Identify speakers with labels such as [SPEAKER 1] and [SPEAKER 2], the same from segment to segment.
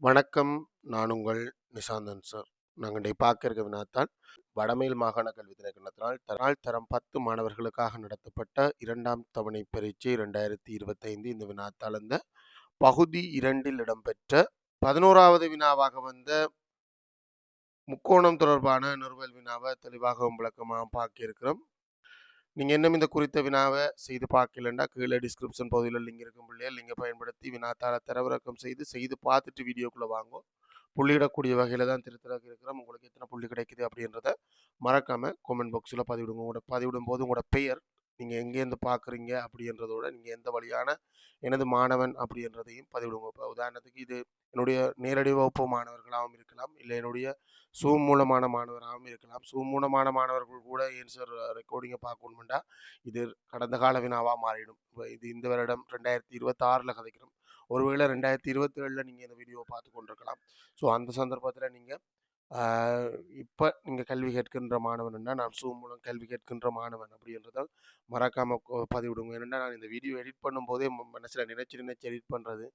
[SPEAKER 1] வணக்கம். நான் உங்கள் நிசாந்தன் சார். நாங்க இன்றைய பார்க்க இருக்க வினாத்தாள் வடமேல் மாகாண கல்வி திணைக்களத்தினால் தரம் 10 மாணவர்களுக்காக நடத்தப்பட்ட 2ஆம் தவணை பரீட்சை 2025. இந்த வினாத்தாள் இந்த பகுதி 2இல் இடம்பெற்ற 11வது வினாவாக வந்த முக்கோணம் தொடர்பான நிறுவல் வினாவை தெளிவாகவும் விளக்கமாகவும் பார்க்க இருக்கிறோம். நீங்கள் இன்னும் இந்த குறித்த வினாவை செய்து பார்க்கலன்னா கீழே டிஸ்கிரிப்ஷன் பகுதியில் லிங்க் இருக்கும் பிள்ளைகள் லிங்கை பயன்படுத்தி வினாத்தாளை தரவிறக்கம் செய்து பார்த்துட்டு வீடியோக்குள்ளே வாங்கும். புள்ளியிடக்கூடிய வகையில் தான் திருத்தராக இருக்கிறோம். உங்களுக்கு எத்தனை புள்ளி கிடைக்குது அப்படின்றத மறக்காமல் கமெண்ட் பாக்ஸில் பதிவிடுங்க. உங்களோட பதிவிடும் போது உங்களோட பெயர், நீங்கள் எங்கேருந்து பார்க்குறீங்க அப்படின்றதோட நீங்கள் எந்த வழியான எனது மாணவன் அப்படின்றதையும் பதிவிடுங்க. இப்போ உதாரணத்துக்கு இது என்னுடைய நேரடி வகுப்பு மாணவர்களாகவும் இருக்கலாம், இல்லை என்னுடைய சூம் மூலமான மாணவராகவும் இருக்கலாம். சூம் மூலமான மாணவர்கள் கூட ஆன்சர் ரெக்கார்டிங்கை பார்க்கணுமெண்டா இது கடந்த கால வினாவாக மாறிடும். இப்போ இது இந்த வருடம் 2026 கதைக்கிறோம். ஒருவேளை 2027 நீங்கள் இந்த வீடியோவை பார்த்து கொண்டிருக்கலாம். ஸோ அந்த சந்தர்ப்பத்தில் நீங்கள் இப்போ நீங்கள் கல்வி கேட்கின்ற மாணவன்னா நான் சூம் மூலம் கல்வி கேட்கின்ற மாணவன் அப்படின்றத மறக்காமல் பதிவிடுங்க. ஏன்னா நான் இந்த வீடியோ எடிட் பண்ணும்போதே மனசில் நினச்சி எடிட் பண்ணுறது,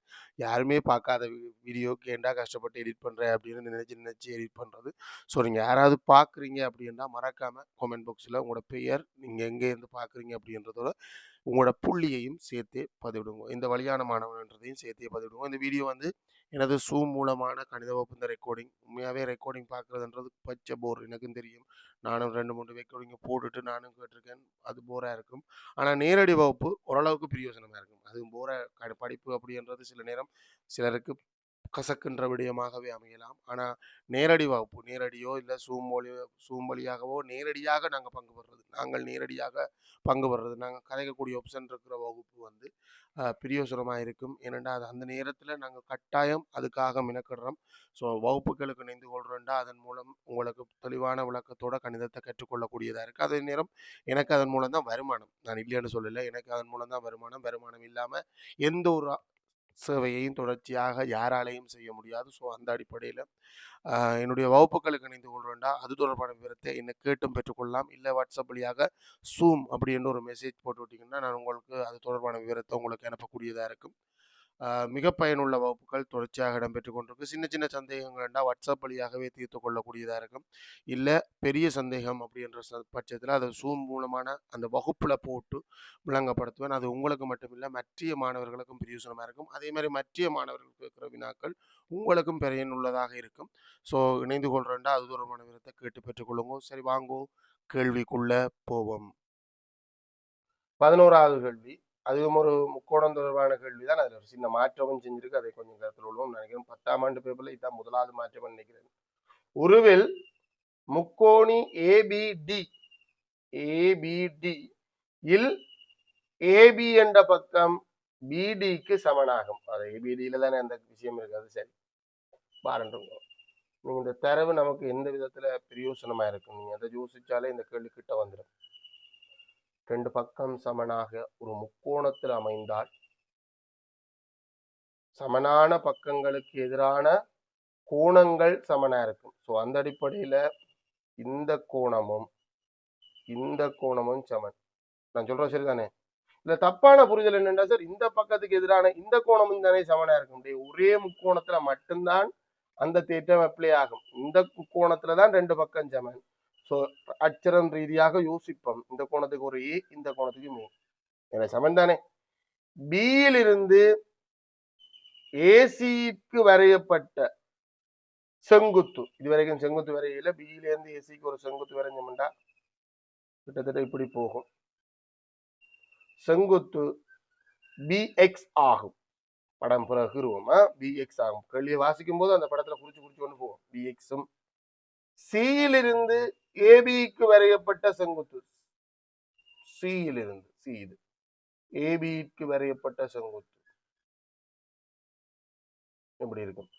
[SPEAKER 1] யாருமே பார்க்காத வீடியோக்கு ஏண்டா கஷ்டப்பட்டு எடிட் பண்ணுறேன் அப்படின்னு நினச்சி எடிட் பண்ணுறது. ஸோ நீங்கள் யாராவது பார்க்குறீங்க அப்படின்னா மறக்காமல் கமெண்ட் பாக்ஸில் உங்களோட பெயர், நீங்கள் எங்கேருந்து பார்க்குறீங்க அப்படின்றதோட உங்களோட புள்ளியையும் சேர்த்தே பதிவிடுங்க. இந்த வழியான மாணவன்றதையும் சேர்த்தே பதிவிடுங்க. இந்த வீடியோ எனது சூம் மூலமான கணித வகுப்பு இந்த ரெக்கார்டிங். உண்மையாகவே ரெக்கார்டிங் பார்க்குறதுன்றது பச்சை போர், எனக்கும் தெரியும். நானும் 2-3 ரெக்கார்டிங்கை போட்டுட்டு நானும் கேட்டிருக்கேன். அது போராக இருக்கும். ஆனால் நேரடி வகுப்பு ஓரளவுக்கு பிரயோஜனமாக இருக்கும். அதுவும் படிப்பு அப்படின்றது சில நேரம் சிலருக்கு கசக்கின்ற விடயமாகவே அமையலாம். ஆனால் நேரடி வகுப்பு, நேரடியோ இல்லை சூம் வழியாகவோ நேரடியாக நாங்கள் நேரடியாக பங்கு பெறுறது, நாங்கள் கதைக்கக்கூடிய ஆப்ஷன் இருக்கிற வகுப்பு பிரயோசனமாக இருக்கும். ஏனெண்டா அது அந்த நேரத்தில் நாங்கள் கட்டாயம் அதுக்காக மினக்கிடுறோம். ஸோ வகுப்புகளுக்கு இணைந்து கொள்கிறோண்டா அதன் மூலம் உங்களுக்கு தெளிவான விளக்கத்தோட கணிதத்தை கற்றுக்கொள்ளக்கூடியதாக இருக்குது. அதே நேரம் எனக்கு அதன் மூலம் தான் வருமானம். நான் இல்லைன்னு சொல்லலை, எனக்கு அதன் மூலம் தான் வருமானம் இல்லாமல் எந்த ஒரு சேவையையும் தொடர்ச்சியாக யாராலையும் செய்ய முடியாது. ஸோ அந்த அடிப்படையில் என்னுடைய வகுப்புகளுக்கு இணைந்து கொள்கிறேன்டா அது தொடர்பான விவரத்தை என்னை கேட்டும் பெற்றுக்கொள்ளலாம். இல்லை வாட்ஸ்அப் வழியாக சூம் அப்படின்னு ஒரு மெசேஜ் போட்டு விட்டிங்கன்னா நான் உங்களுக்கு அது தொடர்பான விவரத்தை உங்களுக்கு அனுப்பக்கூடியதாக இருக்கும். மிக பயனுள்ள வகுப்புகள் தொடர்ச்சியாக இடம்பெற்று கொண்டிருக்கு. சின்ன சின்ன சந்தேகங்கள்டா வாட்ஸ்அப் வழியாகவே தீர்த்து கொள்ளக்கூடியதாக இருக்கும். இல்லை பெரிய சந்தேகம் அப்படின்ற பட்சத்தில் அதை சூம் மூலமான அந்த வகுப்பில் போட்டு விளங்கப்படுத்துவேன். அது உங்களுக்கு மட்டுமில்லை மற்ற மாணவர்களுக்கும் பிரயோசனமாக இருக்கும். அதே மாதிரி மற்ற மாணவர்களுக்கு இருக்கிற வினாக்கள் உங்களுக்கும் பயனுள்ளதாக இருக்கும். ஸோ இணைந்து கொள்கிறேன்டா அது தொடர்பான விவரத்தை கேட்டு பெற்றுக்கொள்ளுங்க. சரி, வாங்கோ கேள்விக்குள்ள போவோம். 11வது கேள்வி, அதுவும் ஒரு முக்கோணம் தொடர்பான கேள்வி தான். அதில் ஒரு சின்ன மாற்றமும் செஞ்சிருக்கு. அதை கொஞ்சம் கருத்தில் கொள்வோம் நினைக்கிறேன். 10ஆம் ஆண்டு பேப்பரில் இதுதான் முதலாவது மாற்றம் நினைக்கிறேன். உருவில் முக்கோணி ஏபிடி இல் ஏபி என்ற பக்கம் பிடிக்கு சமனாகும். அது ஏபிடியில தானே அந்த விஷயம் இருக்காது. சரி பாருங்க, நீங்க இந்த தரவு நமக்கு எந்த விதத்துல பிரயோசனமா இருக்கும், நீங்க அதை யோசிச்சாலே இந்த கேள்வி கிட்ட வந்துடும். ரெண்டு பக்கம் சமனாக ஒரு முக்கோணத்தில் அமைந்தால் சமனான பக்கங்களுக்கு எதிரான கோணங்கள் சமனா இருக்கும். ஸோ அந்த அடிப்படையில இந்த கோணமும் சமன். நான் சொல்றேன் சரிதானே? இல்ல தப்பான புரிதல் என்னன்னா சார், இந்த பக்கத்துக்கு எதிரான இந்த கோணமும் தானே சமனா இருக்கும். ஒரே முக்கோணத்துல மட்டும்தான் அந்த தேற்றம் அப்ளை ஆகும். இந்த கோணத்துலதான் ரெண்டு பக்கம் சமன். ஸோ அச்சரம் ரீதியாக யோசிப்போம். இந்த கோணத்துக்கு ஒரு ஏ, இந்த கோணத்துக்கு மே, என சமன் தானே. பியிலிருந்து ஏசிக்கு வரையப்பட்ட செங்குத்து, இதுவரைக்கும் செங்குத்து வரையில பியிலிருந்து ஏசிக்கு ஒரு செங்குத்து வரைஞ்சோம்னா கிட்டத்தட்ட இப்படி போகும். செங்குத்து பிஎக்ஸ் ஆகும். படம் பிறகுருவோம் பிஎக்ஸ் ஆகும். கேள்வியை வாசிக்கும் போது அந்த படத்துல குறிச்சு கொண்டு போவோம். பிஎக்ஸும் சியிலிருந்து ஏபிக்கு வரையப்பட்ட செங்குத்து, சியிலிருந்து சி இது ஏபிக்கு வரையப்பட்ட செங்குத்து எப்படி இருக்கும்?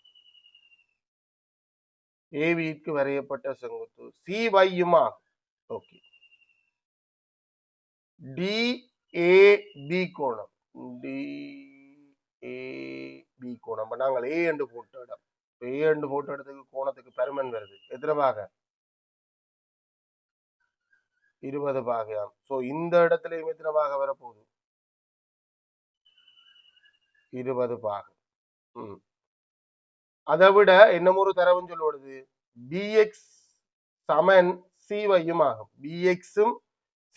[SPEAKER 1] ஏபிக்கு வரையப்பட்ட செங்குத்து சி வையுமா? ஓகே. டிஏபி கோணம், டிஏபி கோணம் நாங்கள் ஏ என்று போட்ட இடம். ஏ என்று போட்ட இடத்துக்கு கோணத்துக்கு பெருமன் வருது. எத்தனை பாக? 20 பாகையாம். சோ இந்த இடத்துலயும் எத்தனை பாக வரப்போகுது? 20 பாகம். அதை விட என்னமோ ஒரு தரவுன்னு சொல்லுவது பிஎக்ஸ் சமன் சிவையும் ஆகும். பிஎக்ஸும்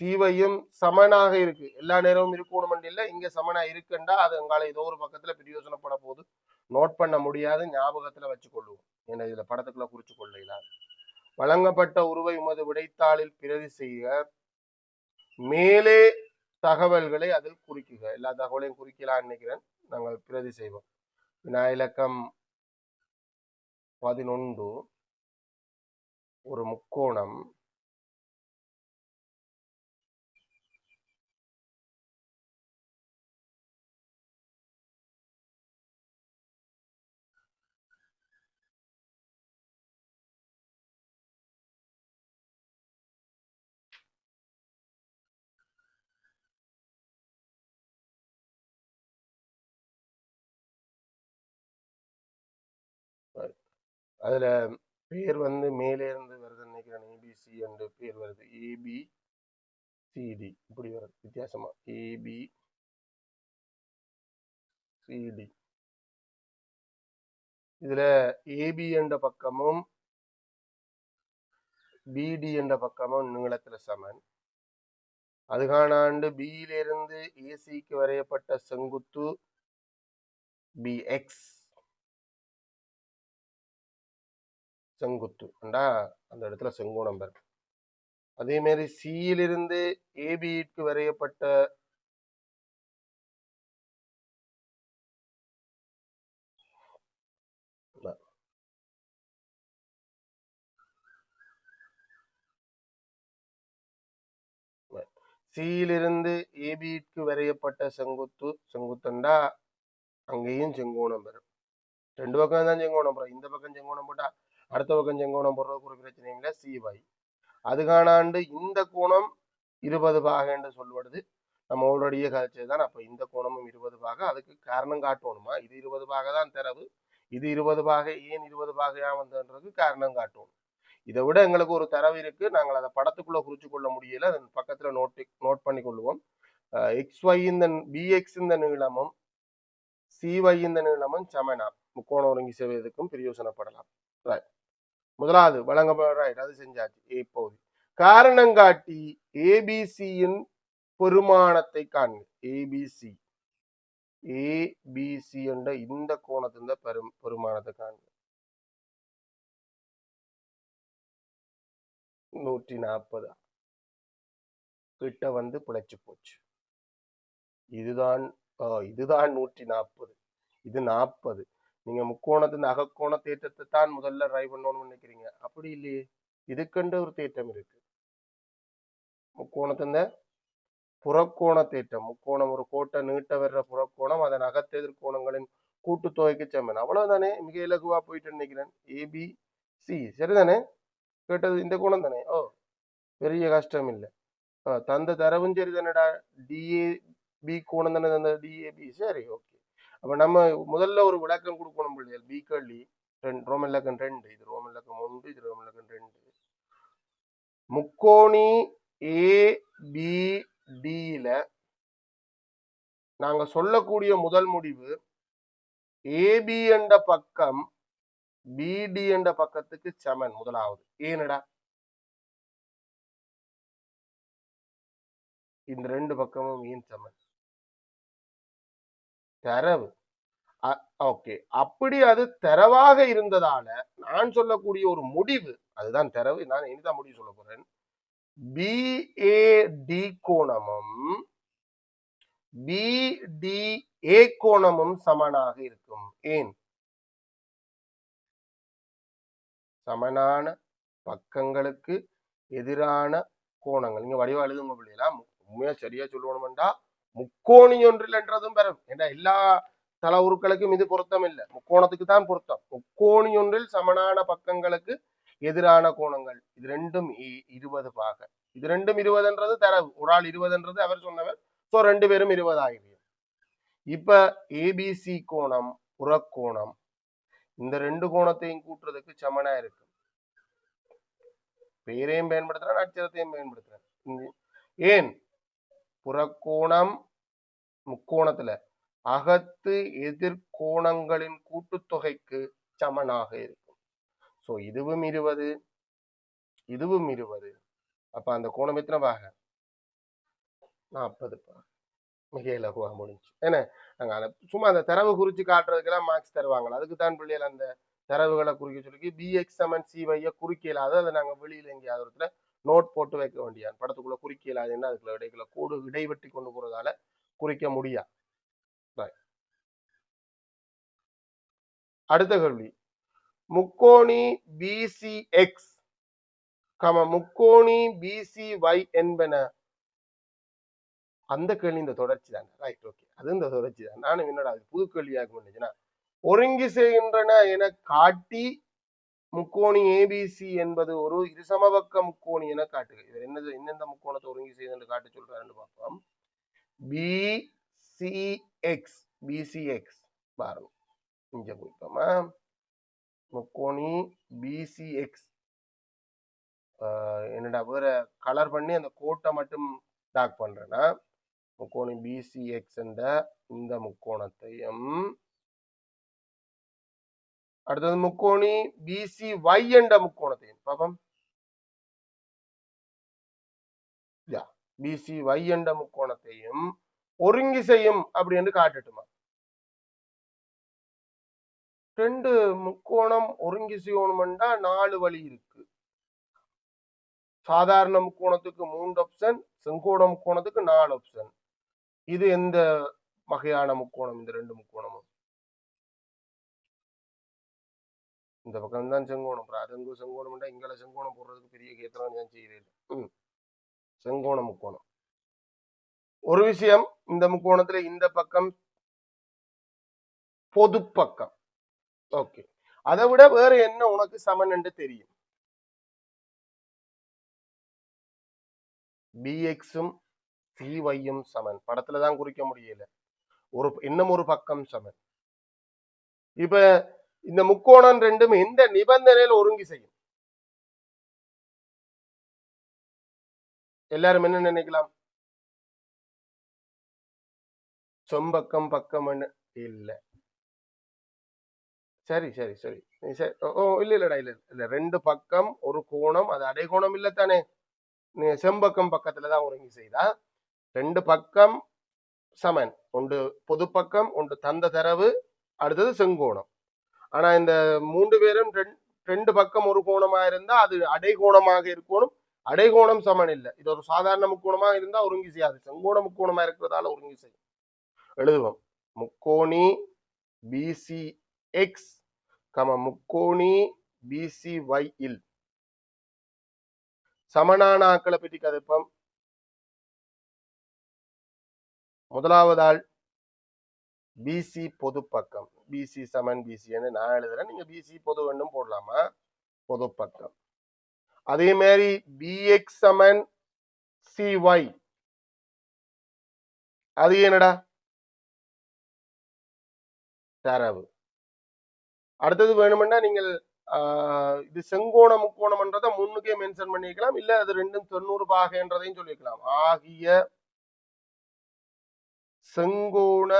[SPEAKER 1] சிவையும் சமனாக இருக்கு, எல்லா நேரமும் இருக்கணும் இல்லை, இங்க சமனா இருக்குண்டா அது எங்கால ஏதோ ஒரு பக்கத்துல பிரயோசனப்பட போது நோட் பண்ண முடியாது, ஞாபகத்துல வச்சு கொள்ளுவோம். ஏன்னா இதுல படத்துக்குள்ள குறிச்சு கொள்ளலாம். வழங்கப்பட்ட உருவை உமது விடைத்தாளில் பிரதி செய்ய, மேலே தகவல்களை அதில் குறிக்குக. எல்லா தகவலையும் குறிக்கலாம்னு நினைக்கிறேன். நாங்கள் பிரதி செய்வோம். வினா இலக்கம் 11 ஒரு முக்கோணம் அதுல பேர் வந்து மேலே இருந்து வருது நினைக்கிறேன். ஏபிசி என்று பேர் வருது, ஏபி சிடி இப்படி வருது வித்தியாசமா, ஏபி சிடி. இதுல ஏபி என்ற பக்கமும் பிடி என்ற பக்கமும் நீளத்துல சமன். அதுக்கான ஆண்டு பியிலிருந்து ஏசிக்கு வரையப்பட்ட செங்குத்து பிஎக்ஸ் செங்குத்து அந்த இடத்துல செங்கோணம் பெறும். அதே மாதிரி சியிலிருந்து ஏபிக்கு வரையப்பட்ட சியிலிருந்து ஏபிக்கு வரையப்பட்ட செங்குத்துண்டா அங்கேயும் செங்கோணம் பெறும். ரெண்டு பக்கம் தான் செங்கோணம் போடுறோம், இந்த பக்கம் செங்கோணம் போட்டா அடுத்த பக்கம் செங்கோணம் போடுறதுக்கு ஒரு பிரச்சனையும் இல்லை, சிவாய். அதுக்கான ஆண்டு இந்த கோணம் 20 பாக என்று சொல்வது நம்ம ஆல்ரெடியே கழிச்சதுதான். அப்ப இந்த கோணமும் 20 பாக, அதுக்கு காரணம் காட்டணுமா, இது 20 பாக தான் தரவு, இது 20 பாக ஏன் 20 பாகையா வந்ததுன்றது காரணம் காட்டணும். இதை விட எங்களுக்கு ஒரு தரவு இருக்கு, நாங்கள் அதை படத்துக்குள்ள குறிச்சு கொள்ள முடியல, அதன் பக்கத்துல நோட் பண்ணி கொள்ளுவோம். எக்ஸ்ஒய் இந்த பிஎக்ஸ் இந்த நீளமும் சிஒய் இந்த நீளமும் சமனா முக்கோண ஒருங்கி செய்வதற்கும் பிரயோசனப்படலாம். முதலாவது வழங்கப்பட அது செஞ்சாச்சு. இப்போது காரணம் காட்டி ஏபிசியின் பெருமானத்தை காண்க. ஏபிசி ஏபிசி என்ற இந்த கோணத்தின் பெருமானத்தை காண்க. 140 கிட்ட வந்து பிழைச்சு போச்சு. இதுதான் 140, இது 40. நீங்க முக்கோணத்தின் அகக்கோண தேற்றத்தை தான் முதல்ல ட்ரை பண்ணணும்னு நினைக்கிறீங்க, அப்படி இல்லையே, இதுக்கென்று ஒரு தேற்றம் இருக்கு. முக்கோணத்தின் புறக்கோண தேற்றம், முக்கோணம் ஒரு கோட்டை நீட்ட வர்ற புறக்கோணம் அதன் அகத்தெதிர்கோணங்களின் கூட்டுத்தொகைக்கு சமன். அவ்வளவுதானே, மிக இலகுவா போயிட்டு நினைக்கிறேன். ஏபி சி சரிதானே, கேட்டது இந்த கோணம் தானே. ஓ பெரிய கஷ்டம் இல்லை. தந்த தரவும் சரி தானடா, டிஏபி கோணம் தானே தந்த டிஏபி. சரி ஓகே. அப்ப நம்ம முதல்ல ஒரு விளக்கம் கொடுக்கணும் பிள்ளைகள். பி கள்ளி ரோமன் இலக்கம் 2, இது ரோமன் இலக்கம் 1, இது ரோமன் இலக்கம் 2. முக்கோணி ஏபிடியில நாங்க சொல்லக்கூடிய முதல் முடிவு ஏபி என்ற பக்கம் பிடி என்ற பக்கத்துக்கு சமன். முதலாவது ஏனடா இந்த ரெண்டு பக்கமும் ஏன் சமன்? தரவு. ஓகே, அப்படி அது தரவாக இருந்ததால நான் சொல்லக்கூடிய ஒரு முடிவு அதுதான் தரவு. நான் இனிதான் முடிவு சொல்ல போறேன். பிஏடி கோணமும் பிடிஏ கோணமும் சமனாக இருக்கும். ஏன்? சமனான பக்கங்களுக்கு எதிரான கோணங்கள். நீங்க வடிவா எழுதுங்க பிள்ளைகளா, உண்மையா சரியா சொல்லணும்டா முக்கோணி ஒன்றில் என்றதும் பெறும். ஏன்னா எல்லா தள உருக்களுக்கும் இது பொருத்தம் இல்லை, முக்கோணத்துக்கு தான் பொருத்தம். முக்கோணி ஒன்றில் சமனான பக்கங்களுக்கு எதிரான கோணங்கள், இது ரெண்டும் 20 பாக. இது ரெண்டும் 20என்றது தரவு, ஒரு ஆள் 20என்றது அவர் சொன்னவர். ஸோ 2 பேரும் 20 ஆகிடும். இப்ப ஏபிசி கோணம் புறக்கோணம் இந்த ரெண்டு கோணத்தையும் கூட்டுறதுக்கு சமனா இருக்கு. பெயரையும் பயன்படுத்துறேன், அச்சரத்தையும் பயன்படுத்துறேன். ஏன்? புறக்கோணம் முக்கோணத்துல அகத்து எதிர்கோணங்களின் கூட்டுத்தொகைக்கு சமனாக இருக்கும். ஸோ இதுவும் 20, இதுவும் 20. அப்ப அந்த கோணம் எத்தனை பாக? 40 பாக. மிக இலகுவா முடிஞ்சு. ஏன்னா நாங்க சும்மா அந்த தரவு குறிச்சு காட்டுறதுக்கெல்லாம் மார்க்ஸ் தருவாங்க. அதுக்கு தான் பிள்ளைகள் அந்த தரவுகளை குறிக்க சொல்லி பிஎக்ஸ் சமன் சிவைய குறிக்கலாது. அதை நாங்க வெளியில எங்கேயாவது இடத்துல நோட் போட்டு வைக்க வேண்டியான். படத்துக்குள்ள குறிக்கலாதுன்னா அதுக்குள்ள இடைக்குள்ள கூடு இடைவெட்டி கொண்டு போறதால குறிக்க முடியாது. அடுத்த கேள்வி, முக்கோணி பிசிஎக்ஸ் முக்கோணி பிசிஒய் என்பன. அந்த கேள்வி இந்த தொடர்ச்சி தான். ரைட், ஓகே, அது இந்த தொடர்ச்சி தான். நானும் என்னடா புது கேள்வியாக இருந்துச்சுன்னா, ஒருங்கி செய்கின்றன என காட்டி முக்கோணி ஏபிசி என்பது ஒரு இருசமபக்க முக்கோணி என காட்டுக. இது என்னது, எந்தெந்த முக்கோணத்தை ஒருங்கி செய்து காட்டு சொல்றாருன்னு பார்ப்போம். பிசிஎக்ஸ் பிசிஎக்ஸ் பாருங்க, இங்க போய்ப்போமா, முக்கோணி பிசிஎக்ஸ் என்னடா வேற கலர் பண்ணி அந்த கோட்டை மட்டும் டாக் பண்றேன்னா, முக்கோணி பிசிஎக்ஸ் என்ற இந்த முக்கோணத்தையும் அடுத்தது முக்கோணி பிசிஒய் என்ற முக்கோணத்தையும் பாப்போம். பிசிஒய் என்ற முக்கோணத்தையும் ஒருங்கி செய்யும் அப்படி என்று காட்டுட்டுமா. ரெண்டு முக்கோணம் ஒருங்கி செய்யணும்னா 4 வழி இருக்கு. சாதாரண முக்கோணத்துக்கு 3 ஆப்ஷன், செங்கோண முக்கோணத்துக்கு 4 ஆப்ஷன். இது எந்த வகையான முக்கோணம்? இந்த ரெண்டு முக்கோணமும் இந்த பக்கம் தான் செங்கோணம். அதுங்க செங்கோணம் இங்கே செங்கோணம் போடுறதுக்கு பெரிய கேத்திரம் தான் செய்கிறேன். செங்கோண முக்கோணம். ஒரு விஷயம், இந்த முக்கோணத்துல இந்த பக்கம் பொது பக்கம். ஓகே, அதை விட வேற என்ன உனக்கு சமன் என்று தெரியும்? பிஎக்ஸும் சிஒய்யும் சமன். படத்துலதான் குறிக்க முடியல. இன்னும் ஒரு பக்கம் சமன். இப்ப இந்த முக்கோணம் ரெண்டும் எந்த நிபந்தனையில் ஒருங்கி செய்யும்? எல்லாரும் என்ன நினைக்கலாம்? சொம்பக்கம் பக்கம் இல்ல. சரி சரி சரி சரி. ஓ இல்ல இல்லடா, இல்ல இல்ல, ரெண்டு பக்கம் ஒரு கோணம், அது அடைகோணம் இல்ல தானே. செம்பக்கம் பக்கத்துலதான் ஒருங்கி செய்தா ரெண்டு பக்கம் சமன். ஒன்று பொது பக்கம், ஒன்று தந்த தரவு, அடுத்தது செங்கோணம். ஆனா இந்த 3 பேரும் ரெண்டு பக்கம் ஒரு கோணமா இருந்தா அது அடைகோணமாக இருக்கணும். அடைகோணம் சமன் இல்லை. இது ஒரு சாதாரண முக்கோணமா இருந்தா ஒருங்கி செய்யாது. செங்கோண முக்கோணமா இருக்கிறதால ஒருங்கி செய்யும். எழுதுவோம், முக்கோணி பிசி எக்ஸ் முக்கோணி பிசிஒய் இல் சமனான ஆக்களை பற்றி கதைப்போம். முதலாவது ஆள் பிசி பொது பக்கம். பிசி சமன் பிசி நான் எழுதுறேன், நீங்க பிசி பொது வேண்டும் போடலாமா. பொது பக்கம். அதே மாதிரி பிஎக்ஸ் சமன் சிஒய், அது என்னடா தரவு. அடுத்தது வேணும்னா நீங்கள் இது செங்கோண முக்கோணம்ன்றதை முன்னுக்கே மென்ஷன் பண்ணிக்கலாம், இல்ல அது ரெண்டும் 90 பாகைன்றதையும் சொல்லிக்கலாம். ஆகிய செங்கோண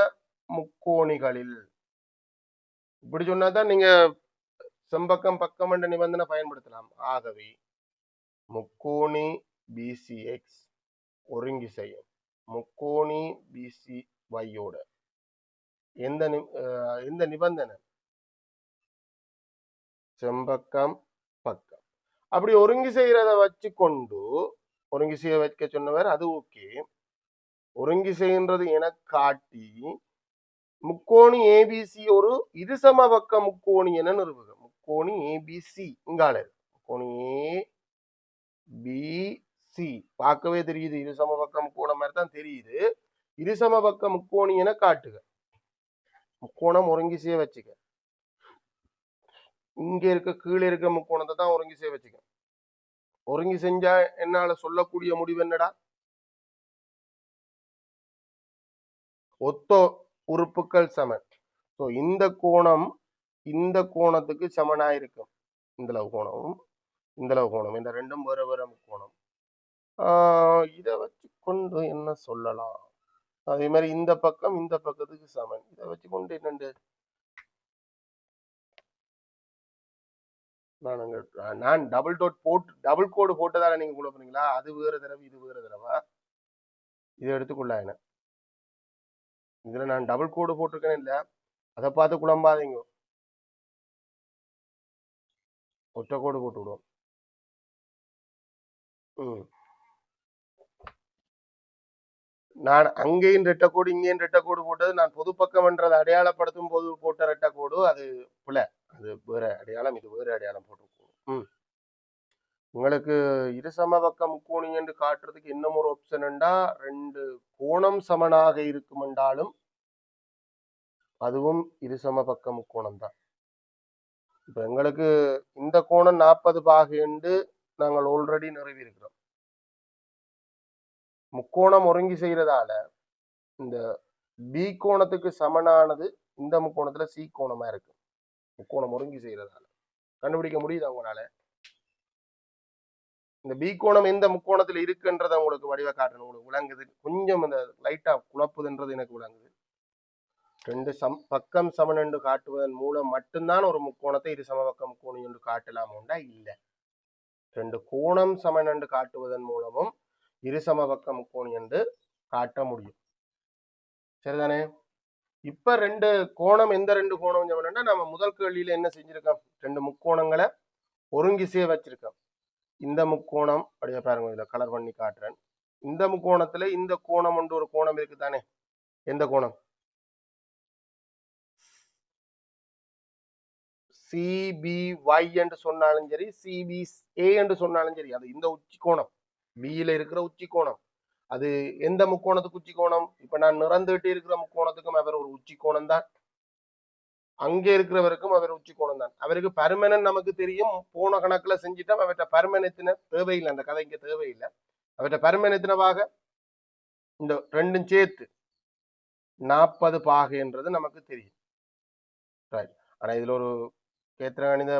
[SPEAKER 1] முக்கோணிகளில், இப்படி சொன்னாதான் நீங்க செம்பக்கம் பக்கம் என்ற நிபந்தனை பயன்படுத்தலாம். ஆகவே முக்கோணி பிசிஎக்ஸ் ஒருங்கி செய்யும் முக்கோணி பிசிஒய்யோட எந்த நிபந்தனை? செம்பக்கம் பக்கம். அப்படி ஒருங்கி செய்யறத வச்சு கொண்டு ஒருங்கி செய்ய வைக்க சொன்னவர், அது ஓகே. ஒருங்கி செய்கின்றது என காட்டி முக்கோணி ஏபிசி ஒரு இருசமபக்க முக்கோணி என நிறுவுக. முக்கோணி ஏபிசி இங்கால முக்கோணி ஏபிசி பார்க்கவே தெரியுது, இருசமபக்க முக்கோணம் மாதிரி தான் தெரியுது. இருசமபக்க முக்கோணி என காட்டுக. முக்கோணம் ஒருங்கி செய்ய வச்சுக்க. இங்க இருக்க கீழே இருக்க முக்கோணத்தை தான் ஒருங்கி செய்ய வச்சுக்க. ஒருங்கி செஞ்சா என்னால சொல்லக்கூடிய முடிவு என்னடா? ஒத்த உறுப்புகள் சமன். ஸோ இந்த கோணம் இந்த கோணத்துக்கு சமனா இருக்கும். இந்த கோணமும் இந்த கோணம், இந்த ரெண்டும் வேற வேற முக்கோணம். இதை வச்சு கொண்டு என்ன சொல்லலாம்? அதே மாதிரி இந்த பக்கம் இந்த பக்கத்துக்கு சமன். இதை வச்சு கொண்டு என்னண்டு நான் டபுள் டோட் போட்டு டபுள் கோடு போட்டதால நீங்க குழப்பறீங்களா? அது வேற தடவை இது வேற தடவை. இதை எடுத்துக்கொள்ள என்ன இதுல நான் டபுள் கோடு போட்டிருக்கேன் இல்ல, அதை பார்த்து குழம்பாதீங்க. ஒற்றை கோடு போட்டு விடுவோம். நான் அங்கேயும் ரெட்டக்கோடு இங்கேயும் ரெட்டக்கோடு போட்டது நான் பொது பக்கம் என்றதை அடையாளப்படுத்தும் போது போட்ட ரெட்டக்கோடு அது பிள்ளை. அது வேற அடையாளம், இது வேற அடையாளம் போட்டு. உங்களுக்கு இருசம பக்க முக்கோணி என்று காட்டுறதுக்கு இன்னும் ஒரு ஆப்ஷன்டா, ரெண்டு கோணம் சமனாக இருக்கும் என்றாலும் அதுவும் இருசம பக்க முக்கோணம் தான். இப்ப எங்களுக்கு இந்த கோணம் 40 பாகை என்று நாங்கள் ஆல்ரெடி நிறுவி இருக்கிறோம். முக்கோணம் ஒருங்கி செய்யறதால இந்த பி கோணத்துக்கு சமனானது இந்த முக்கோணத்துல சி கோணமா இருக்கு. முக்கோணம் ஒருங்கி செய்யறதால கண்டுபிடிக்க முடியுது அவங்களால. இந்த பி கோணம் எந்த முக்கோணத்துல இருக்குன்றத உங்களுக்கு வடிவ காட்டணும். உங்களுக்கு விளங்குது? கொஞ்சம் அந்த லைட்டா குழப்புதுன்றது எனக்கு விளங்குது. ரெண்டு பக்கம் சமன் என்று காட்டுவதன் மூலம் மட்டும்தான் ஒரு முக்கோணத்தை இரு சமபக்க முக்கோணி என்று காட்டலாமோண்டா இல்ல. ரெண்டு கோணம் சமன் என்று காட்டுவதன் மூலமும் இரு சமபக்க முக்கோணி என்று காட்ட முடியும். சரிதானே? இப்ப ரெண்டு கோணம், எந்த ரெண்டு கோணம் சமன்னா நம்ம முதல் கேள்வியில என்ன செஞ்சிருக்கோம்? ரெண்டு முக்கோணங்களை ஒருங்கிசைய வச்சிருக்கோம். இந்த முக்கோணம் அப்படியே பாருங்க, இதுல கலர் பண்ணி காட்டுறேன். இந்த முக்கோணத்துல இந்த கோணம் ஒன்று ஒரு கோணம் இருக்கு தானே? எந்த கோணம்? சிபிஒய் என்று சொன்னாலும் சரி, சிபிஏ என்று சொன்னாலும் சரி, அது இந்த உச்சி கோணம், பியில இருக்கிற உச்சி கோணம். அது எந்த முக்கோணத்துக்கு உச்சி கோணம்? இப்ப நான் நிறந்துட்டு இருக்கிற முக்கோணத்துக்கும் அவர் ஒரு உச்சி கோணம் தான், அங்கே இருக்கிறவருக்கும் அவர் உச்சி கோணம் தான். அவருக்கு பர்மனன்ட் நமக்கு தெரியும், போன கணக்குல செஞ்சுட்டோம். அவர்கிட்ட பர்மனத்தின தேவையில்லை, அந்த கதை இங்க தேவையில்லை. அவர்கிட்ட பர்மனத்தினவாக இந்த ரெண்டும் சேர்த்து 40 பாகை என்றது நமக்கு தெரியும். ஆனா இதுல ஒரு கேத்திர கணித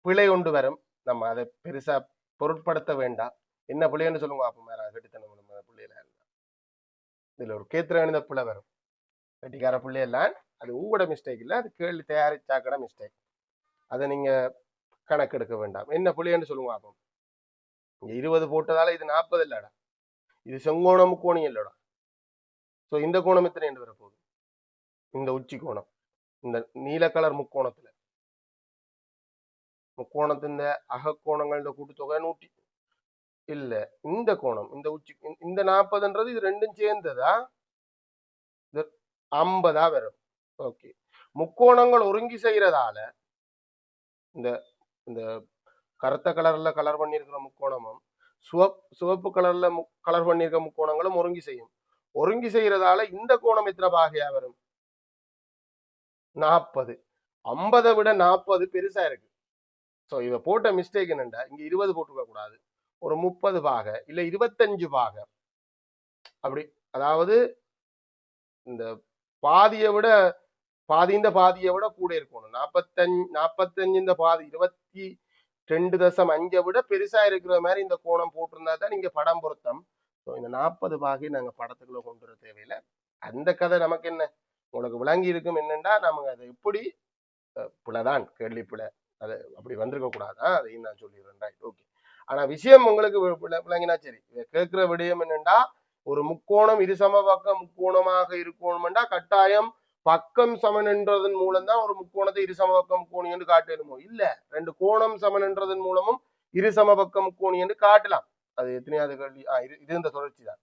[SPEAKER 1] பிழை ஒன்று வரும். நம்ம அதை பெருசா பொருட்படுத்த வேண்டாம். என்ன பிள்ளைன்னு சொல்லுங்க அப்ப மேல கட்டித்தனம் பிள்ளையில இருந்தா இதுல ஒரு கேத்திர கணித பிழை வரும். கட்டிக்கார பிள்ளையெல்லாம் அது உங்களோட மிஸ்டேக் இல்லை, அது கேள்வி தயாரிச்சாக்கட மிஸ்டேக். அதை நீங்க கணக்கெடுக்க வேண்டாம். என்ன பிள்ளைன்னு சொல்லுங்க அப்போ. 20 போட்டதால இது 40 இல்லடா, இது செங்கோணம் முக்கோணி இல்லடா. ஸோ இந்த கோணம் எத்தனை என்று வரப்போகுது? இந்த உச்சி கோணம், இந்த நீல கலர் முக்கோணத்தின் அகக்கோணங்கள் கூட்டுத்தொகை 100 இல்ல. இந்த கோணம், இந்த உச்சி, இந்த 40ன்றது இது ரெண்டும் சேர்ந்ததா 50 வரும். ஓகே, முக்கோணங்கள் ஒருங்கி செய்யறதால இந்த இந்த கருத்த கலர்ல கலர் பண்ணியிருக்கிற முக்கோணமும் சிவப்பு கலர்ல கலர் பண்ணியிருக்க முக்கோணங்களும் ஒருங்கி செய்யும். ஒருங்கி செய்யறதால இந்த கோணம் எத்தனை பாகையா வரும்? 40. 50 விட 40 பெருசா இருக்கு. ஸோ இவ போட்ட மிஸ்டேக் என்னண்டா, இங்க 20 போட்டுக்க கூடாது, ஒரு 30 பாகை இல்ல 25 பாகை அப்படி. அதாவது இந்த பாதியை விட பாதிந்த பாதியை விட கூட இருக்கணும். 45 இந்த பாதி 22.5 விட பெருசா இருக்கிற மாதிரி இந்த கோணம் போட்டிருந்தா தான் நீங்க படம் பொருத்தம். ஸோ இந்த 40 பாகை நாங்க படத்துக்குள்ள கொண்டு வர தேவையில்லை. அந்த கதை நமக்கு என்ன, உங்களுக்கு விளங்கி இருக்கும் என்னன்னா, நமக்கு அதை எப்படி பிழைதான், கேள்வி பிழை, அது அப்படி வந்திருக்க கூடாதான், அதையும் நான் சொல்லிடுறேன். Right, okay. ஆனா விஷயம் உங்களுக்கு விளங்கினா சரி. கேட்கிற விடயம் என்னண்டா, ஒரு முக்கோணம் இரு சமபக்க முக்கோணமாக இருக்கணும்டா கட்டாயம் பக்கம் சமன் என்றதன் மூலம் தான் ஒரு முக்கோணத்தை இரு சமபக்க முக்கோணி என்று காட்டணுமோ? இல்ல, ரெண்டு கோணம் சமன் என்றதன் மூலமும் இரு சமபக்க முக்கோணி என்று காட்டலாம். அது எத்தனையாவது கேள்வி? இது இந்த தொடர்ச்சி தான்.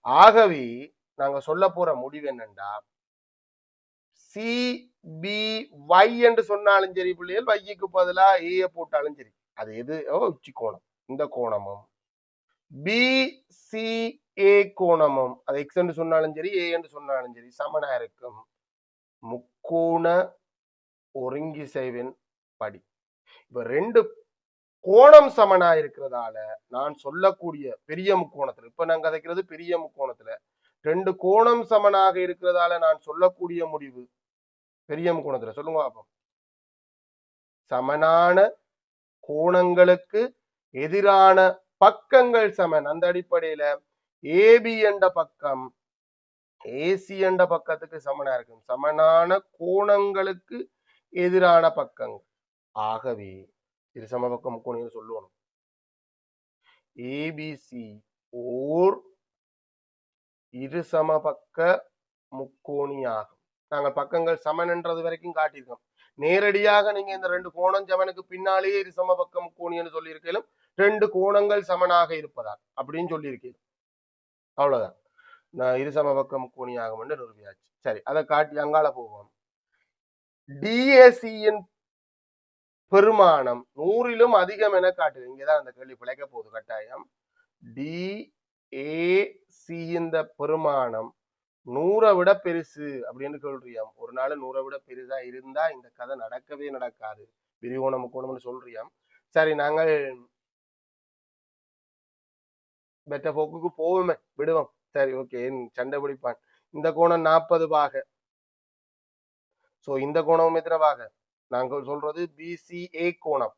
[SPEAKER 1] ஆகவே நாங்க சொல்ல போற முடிவு என்னண்டா, சிபிஒய் என்று சொன்னாலும் சரி பிள்ளைகள், வைக்கு பதிலா ஏ போட்டாலும் சரி, அது எது உச்சி கோணம், இந்த கோணமும் பிசிஏ கோணமும் அது எக்ஸ் என்று சொன்னாலும் சரி ஏ என்று சொன்னாலும் சரி சமனா இருக்கும் முக்கோண ஒருங்கிசைவின் படி. இப்ப ரெண்டு கோணம் சமனா இருக்கிறதால நான் சொல்லக்கூடிய பெரிய முக்கோணத்துல, இப்ப நான் கதைக்கிறது பெரிய முக்கோணத்துல, ரெண்டு கோணம் சமனாக இருக்கிறதால நான் சொல்லக்கூடிய முடிவு பெரிய முக்கோணத்துல சொல்லுங்க பாப்போம். சமனான கோணங்களுக்கு எதிரான பக்கங்கள் சமன். அந்த அடிப்படையில ஏபி என்ற பக்கம் ஏசி என்ற பக்கத்துக்கு சமனா இருக்கும். சமனான கோணங்களுக்கு எதிரான பக்கங்கள். ஆகவே இரு சமபக்க முக்கோணின்னு சொல்லுவோம். ஏபிசி ஓர் இரு சமபக்க முக்கோணியாகும். நாங்கள் பக்கங்கள் சமன்ன்றது வரைக்கும் காட்டியிருக்கோம். நேரடியாக நீங்க இந்த ரெண்டு கோணம் சமனுக்கு பின்னாலேயே இரு சமபக்க முக்கோணின்னு சொல்லியிருக்கீங்க. ரெண்டு கோணங்கள் சமனாக இருப்பதால் அப்படின்னு சொல்லியிருக்கீங்க. அவ்வளவுதான். நான் இரு சமபக்க முக்கோணியாகும் என்று நிறுவியாச்சு. சரி, அதை காட்டி அங்கால போவோம். டிஏசியின் பெருமானம் 100லும் அதிகம் என காட்டுது. இங்கதான் அந்த கேள்வி பிழைக்க போகுது கட்டாயம். டிஏசி இந்த பெருமானம் 100 விட பெருசு அப்படின்னு சொல்றியாம். ஒரு நாள் 100 விட பெருசா இருந்தா இந்த கதை நடக்கவே நடக்காது. விரிகோண முக்கோணம்னு சொல்றியாம். சரி, நாங்கள் பெற்ற போக்குக்கு போவோமே, விடுவோம். சரி, ஓகே, சண்டை பிடிப்பான். இந்த கோணம் 40 பாக. சோ இந்த கோணம் எத்தனை பாக? நாங்கள் சொல்றது பிசிஏ கோணம்.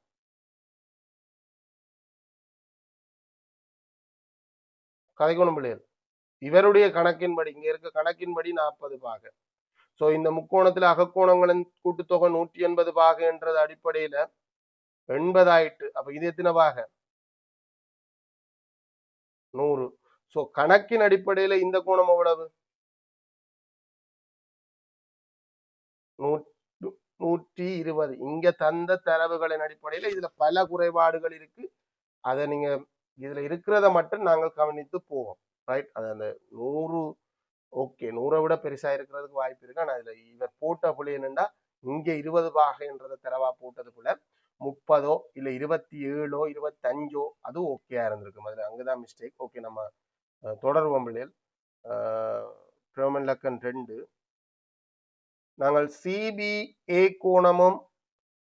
[SPEAKER 1] கதை கோணம் பிள்ளைகள் இவருடைய கணக்கின்படி, இங்க இருக்க கணக்கின்படி 40 பாக. சோ இந்த முக்கோணத்துல அகக்கோணங்களின் கூட்டுத்தொகை 180 பாக என்றது அடிப்படையில 80 ஆயிட்டு. அப்ப இது எத்தனை பாக? 100. சோ கணக்கின் அடிப்படையில இந்த கோணம் எவ்வளவு? 120. இங்க தந்த தரவுகளின் அடிப்படையில இதுல பல குறைபாடுகள் இருக்கு. அதை நீங்க இதுல இருக்கிறத மட்டும் நாங்கள் கவனித்து போவோம். ரைட், அது அந்த 100 ஓகே, 100 விட பெருசா இருக்கிறதுக்கு வாய்ப்பு இருக்கு. ஆனா இதுல இவர் போட்ட புள்ளி என்னன்னா, இங்க 20 பாகைன்றத தரவா போட்டது போல 30 இல்ல 27 25 அது ஓகேயா இருந்திருக்கும். அதுல அங்கதான் மிஸ்டேக். ஓகே, நம்ம தொடர்வோம் பிள்ளைகள். ரோமன் லக்கன் 2 நாங்கள் சிபிஏ கோணமும்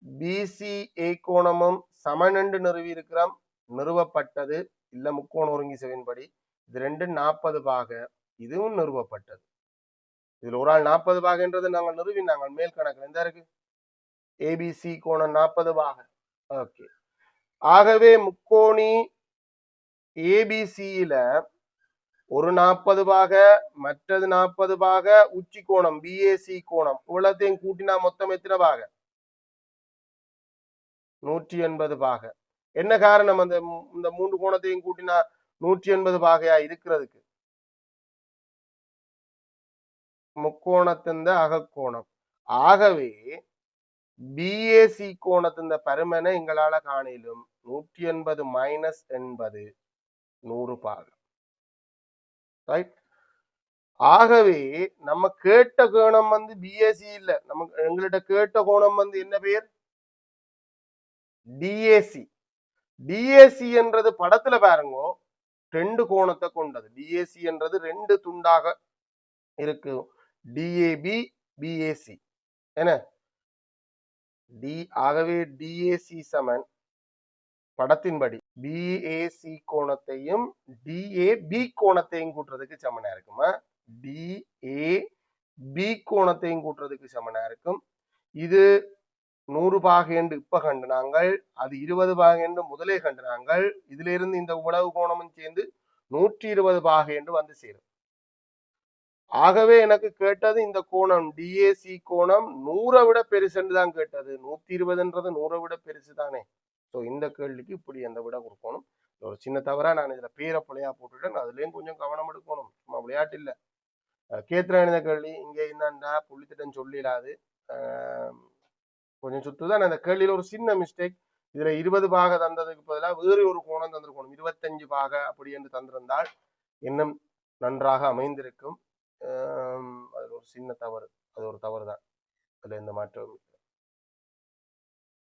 [SPEAKER 1] பிசிஏ கோணமும் சமனென்று நிறுவி இருக்கிறோம். நிறுவப்பட்டது இல்ல முக்கோண ஒருங்கி செவின்படி இது ரெண்டு 40 பாக. இதுவும் நிறுவப்பட்டது. இதுல ஒரு ஆள் 40 பாகன்றது நாங்கள் நிறுவி நாங்கள் மேல் கணக்கு எந்த இருக்கு? ஏபிசி கோணம் 40 பாக. ஓகே, ஆகவே முக்கோணி ஏபிசியில ஒரு 40 பாக, மற்றது 40 பாக, உச்சி கோணம் பிஏசி கோணம் இவ்வளத்தையும் கூட்டினா மொத்தம் எத்தனை பாக? 180 பாக. என்ன காரணம்? அந்த இந்த மூன்று கோணத்தையும் கூட்டினா 180 பாகையா இருக்கிறதுக்கு முக்கோணத்தின் அகக்கோணம். ஆகவே பிஏசி கோணத்தின் பருமனை எங்களால காணிலும் 180 மைனஸ் 80 100 பாகம். ரைட், ஆகவே நம்ம கேட்ட கோணம் வந்து பிஏசி இல்ல, நமக்கு எங்கள்கிட்ட கேட்ட கோணம் வந்து என்ன பேர்? டிஏசி. டிஏசி என்றது படத்துல பாருங்க ரெண்டு கோணத்தை கொண்டது. டிஏசி என்றது ரெண்டு துண்டாக இருக்கு. டிஏபி பிஏசி என்ன டி. ஆகவே டிஏசி சமன் படத்தின்படி பிஏசி கோணத்தையும் டிஏபி கோணத்தையும் கூட்டுறதுக்கு சமனா இருக்குமா? டிஏபி கோணத்தையும் கூட்டுறதுக்கு சமனா இருக்கும். இது 100 பாகை என்று இப்ப கண்டுனாங்கள், அது 20 பாகை என்று முதலே கண்டுனாங்கள். இதுல இருந்து இந்த உளவு கோணமும் சேர்ந்து 120 பாகை என்று வந்து சேரும். ஆகவே எனக்கு கேட்டது இந்த கோணம் டிஏசி கோணம் 100 விட பெருசுன்னு தான் கேட்டது. 120ன்றது 100 விட பெருசு தானே. ஸோ இந்த கேள்விக்கு இப்படி அந்த விட கொடுக்கணும். ஒரு சின்ன தவறா நான் இதுல பேரை பிள்ளையா போட்டுட்டேன். அதுலயும் கொஞ்சம் கவனம் எடுக்கணும். சும்மா விளையாட்டு இல்ல. கேத்திர கேள்வி இங்க என்னண்டா புள்ளித்திட்டம் சொல்லிடாது. கொஞ்சம் சுத்துதான் அந்த கேள்வியில ஒரு சின்ன மிஸ்டேக். இதுல 20 பாக தந்ததுக்கு பதிலாக வேறு ஒரு கோணம் தந்திருக்கணும். 25 பாக அப்படி என்று தந்திருந்தால் இன்னும் நன்றாக அமைந்திருக்கும். அது ஒரு சின்ன தவறு. அது ஒரு தவறு தான். அதுல எந்த மாற்றம்